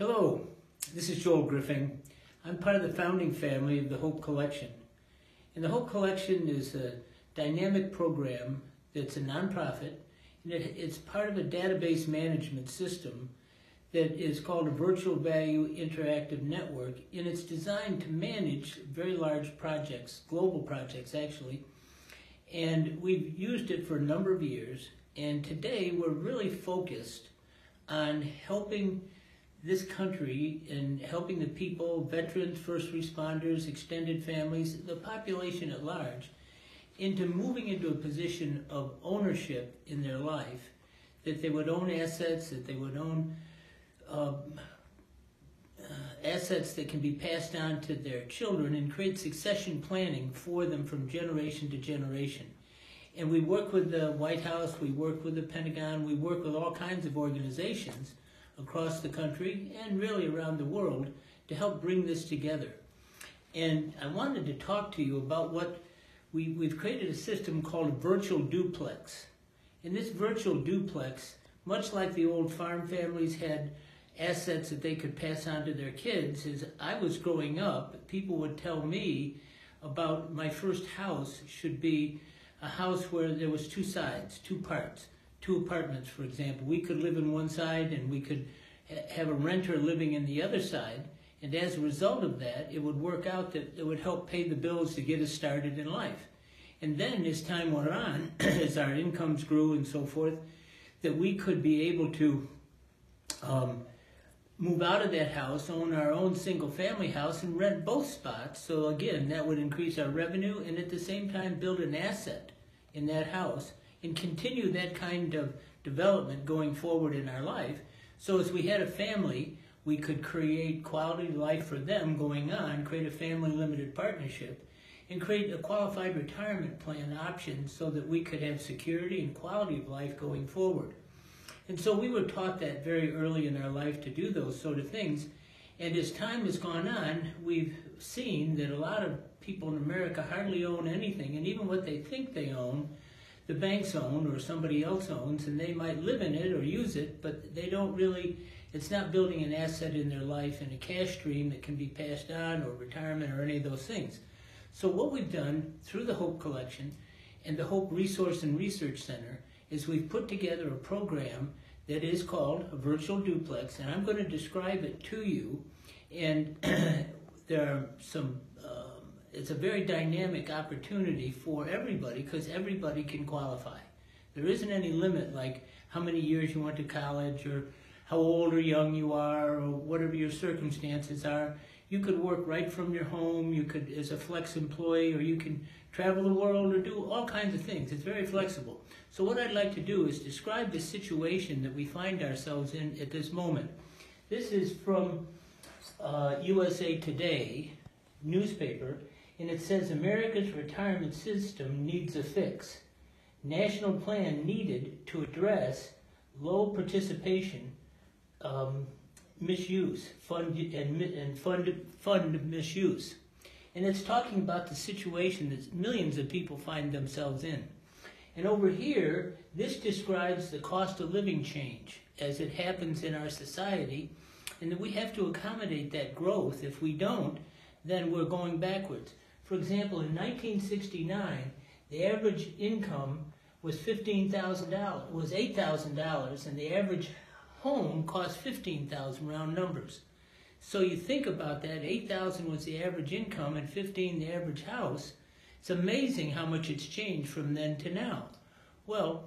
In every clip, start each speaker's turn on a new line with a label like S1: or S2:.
S1: Hello, this is Joel Griffin. I'm part of the founding family of the Hope Collection. And the Hope Collection is a dynamic program that's a nonprofit, and it's part of a database management system that is called a Virtual Value Interactive Network, and it's designed to manage very large projects, global projects actually, and we've used it for a number of years, and today we're really focused on helping this country and helping the people, veterans, first responders, extended families, the population at large, into moving into a position of ownership in their life, that they would own assets, that they would own assets that can be passed on to their children and create succession planning for them from generation to generation. And we work with the White House, we work with the Pentagon, we work with all kinds of organizations across the country and really around the world to help bring this together. And I wanted to talk to you about what we've created a system called a virtual duplex. And this virtual duplex, much like the old farm families had assets that they could pass on to their kids, as I was growing up, people would tell me about my first house should be a house where there was two sides, two parts. Two apartments, for example. We could live in one side and we could have a renter living in the other side, and as a result of that, it would work out that it would help pay the bills to get us started in life. And then as time went on, as our incomes grew and so forth, that we could be able to move out of that house, own our own single-family house, and rent both spots. So again, that would increase our revenue and at the same time build an asset in that house and continue that kind of development going forward in our life. So as we had a family, we could create quality life for them going on, create a family limited partnership, and create a qualified retirement plan option so that we could have security and quality of life going forward. And so we were taught that very early in our life to do those sort of things. And as time has gone on, we've seen that a lot of people in America hardly own anything, and even what they think they own, the banks own or somebody else owns, and they might live in it or use it, but they don't really, it's not building an asset in their life and a cash stream that can be passed on or retirement or any of those things. So what we've done through the Hope Collection and the Hope Resource and Research Center is we've put together a program that is called a virtual duplex, and I'm going to describe it to you. And there are some it's a very dynamic opportunity for everybody because everybody can qualify. There isn't any limit like how many years you went to college or how old or young you are or whatever your circumstances are. You could work right from your home, you could as a flex employee, or you can travel the world or do all kinds of things. It's very flexible. So what I'd like to do is describe the situation that we find ourselves in at this moment. This is from USA Today newspaper, and it says, America's retirement system needs a fix. National plan needed to address low participation, misuse, fund misuse. And it's talking about the situation that millions of people find themselves in. And over here, this describes the cost of living change as it happens in our society, and that we have to accommodate that growth. If we don't, then we're going backwards. For example, in 1969, the average income was $8,000, and the average home cost $15,000, round numbers. So you think about that, $8,000 was the average income and $15,000 the average house. It's amazing how much it's changed from then to now. Well,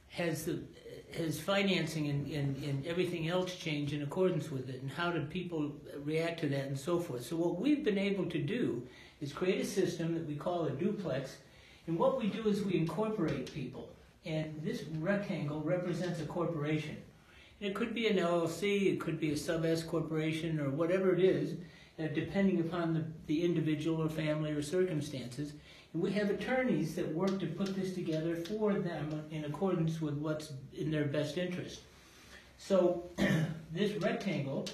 S1: has financing and everything else changed in accordance with it, and how do people react to that and so forth? So what we've been able to do is create a system that we call a duplex, and what we do is we incorporate people, and this rectangle represents a corporation. And it could be an LLC, it could be a sub-S corporation, or whatever it is, depending upon the individual or family or circumstances. And we have attorneys that work to put this together for them in accordance with what's in their best interest. So this rectangle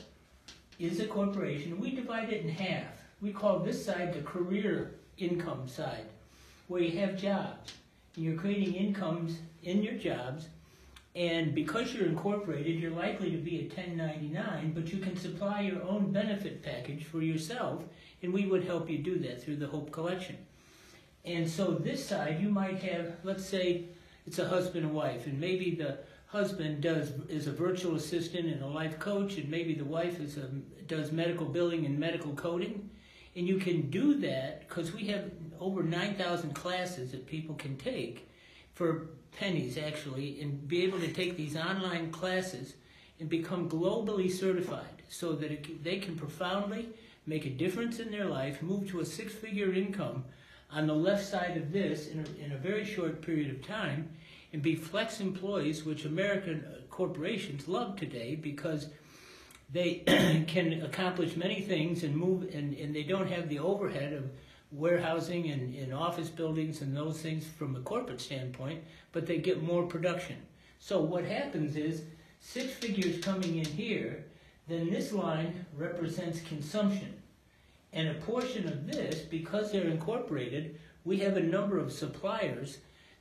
S1: is a corporation, and we divide it in half. We call this side the career income side, where you have jobs, and you're creating incomes in your jobs, And because you're incorporated, you're likely to be a 1099, but you can supply your own benefit package for yourself, and we would help you do that through the Hope Collection. And so this side, you might have, let's say it's a husband and wife, and maybe the husband is a virtual assistant and a life coach, and maybe the wife does medical billing and medical coding. And you can do that because we have over 9,000 classes that people can take for pennies, actually, and be able to take these online classes and become globally certified so that they can profoundly make a difference in their life, move to a six-figure income on the left side of this in a very short period of time, and be flex employees, which American corporations love today because they can accomplish many things and move, and they don't have the overhead of warehousing and office buildings and those things from a corporate standpoint, but they get more production. So what happens is 6 figures coming in here, then this line represents consumption. And a portion of this, because they're incorporated, we have a number of suppliers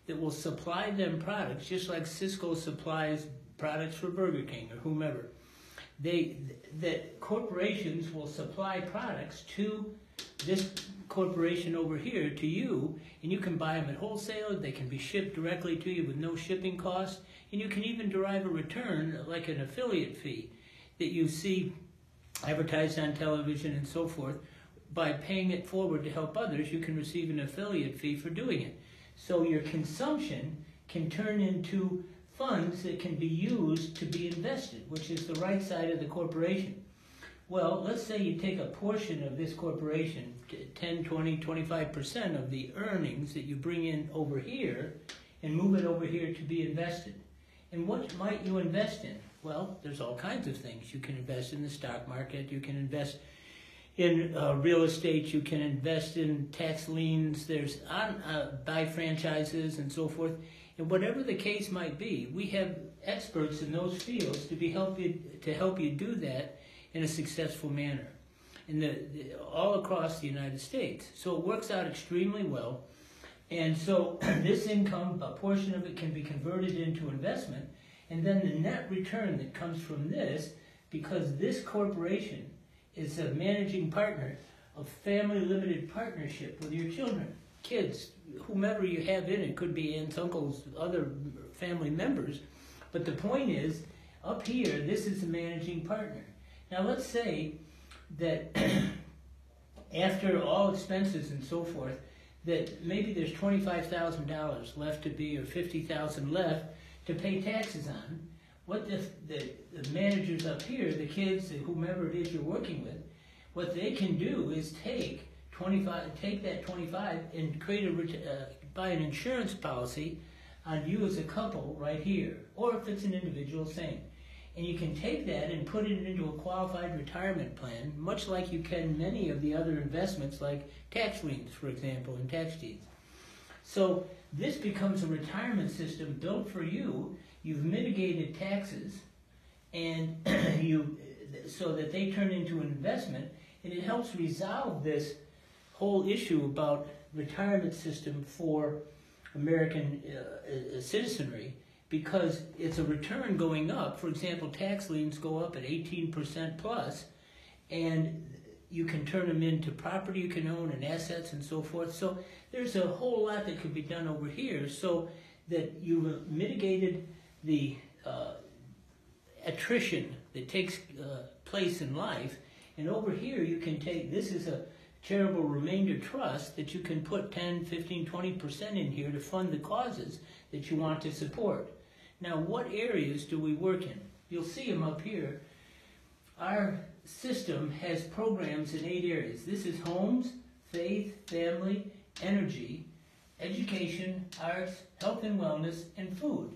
S1: that will supply them products, just like Cisco supplies products for Burger King or whomever. That corporations will supply products to this corporation over here, to you, and you can buy them at wholesale. They can be shipped directly to you with no shipping cost, and you can even derive a return, like an affiliate fee that you see advertised on television and so forth. By paying it forward to help others, you can receive an affiliate fee for doing it. So your consumption can turn into funds that can be used to be invested, which is the right side of the corporation. Well, let's say you take a portion of this corporation, 10, 20, 25% of the earnings that you bring in over here, and move it over here to be invested. And what might you invest in? Well, there's all kinds of things. You can invest in the stock market, you can invest in real estate, you can invest in tax liens, there's buy franchises and so forth. And whatever the case might be, we have experts in those fields to help you do that in a successful manner, all across the United States. So it works out extremely well. And so this income, a portion of it can be converted into investment, and then the net return that comes from this, because this corporation is a managing partner of family limited partnership with your children, kids, whomever you have in it, could be aunts, uncles, other family members. But the point is, up here, this is the managing partner. Now let's say that after all expenses and so forth, that maybe there's $25,000 left to be, or $50,000 left to pay taxes on. What the managers up here, the kids, whomever it is you're working with, what they can do is take that 25 and buy an insurance policy on you as a couple right here, or if it's an individual, same. And you can take that and put it into a qualified retirement plan, much like you can many of the other investments like tax liens, for example, and tax deeds. So this becomes a retirement system built for you. You've mitigated taxes, and so that they turn into an investment, and it helps resolve this whole issue about retirement system for American citizenry, because it's a return going up. For example, tax liens go up at 18% plus, and you can turn them into property you can own and assets and so forth. So there's a whole lot that could be done over here, so that you've mitigated the attrition that takes place in life. And over here you can take, this is a charitable remainder trust that you can put 10, 15, 20% in here to fund the causes that you want to support. Now, what areas do we work in? You'll see them up here. Our system has programs in 8 areas. This is homes, faith, family, energy, education, arts, health and wellness, and food.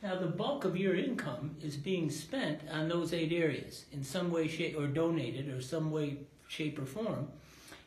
S1: Now, the bulk of your income is being spent on those 8 areas in some way, shape, or donated, or some way, shape, or form.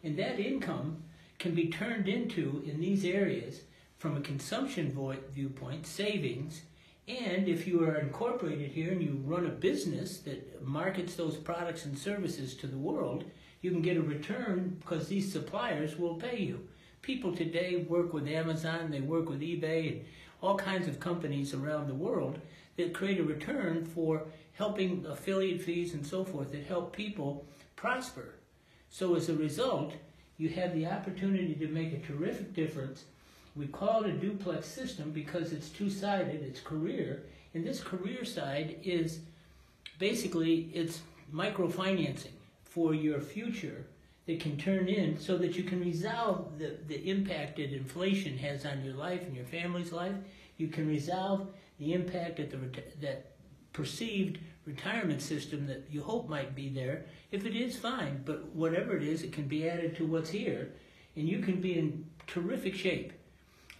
S1: And that income can be turned into, in these areas, from a consumption viewpoint, savings. And if you are incorporated here and you run a business that markets those products and services to the world, you can get a return because these suppliers will pay you. People today work with Amazon, they work with eBay, and all kinds of companies around the world that create a return for helping affiliate fees and so forth that help people prosper. So as a result, you have the opportunity to make a terrific difference. We call it a duplex system because it's two-sided, it's career, and this career side is basically it's microfinancing for your future that can turn in so that you can resolve the impact that inflation has on your life and your family's life. You can resolve the impact that perceived retirement system that you hope might be there. If it is, fine, but whatever it is, it can be added to what's here, and you can be in terrific shape.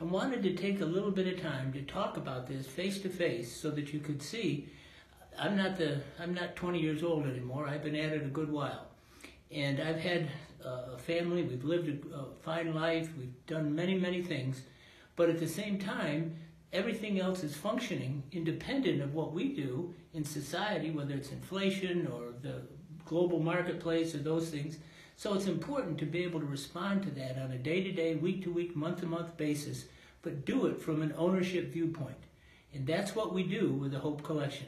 S1: I wanted to take a little bit of time to talk about this face to face so that you could see I'm not 20 years old anymore. I've been at it a good while. And I've had a family, we've lived a fine life, we've done many, many things, but at the same time, everything else is functioning independent of what we do in society, whether it's inflation or the global marketplace or those things. So it's important to be able to respond to that on a day-to-day, week-to-week, month-to-month basis, but do it from an ownership viewpoint. And that's what we do with the Hope Collection.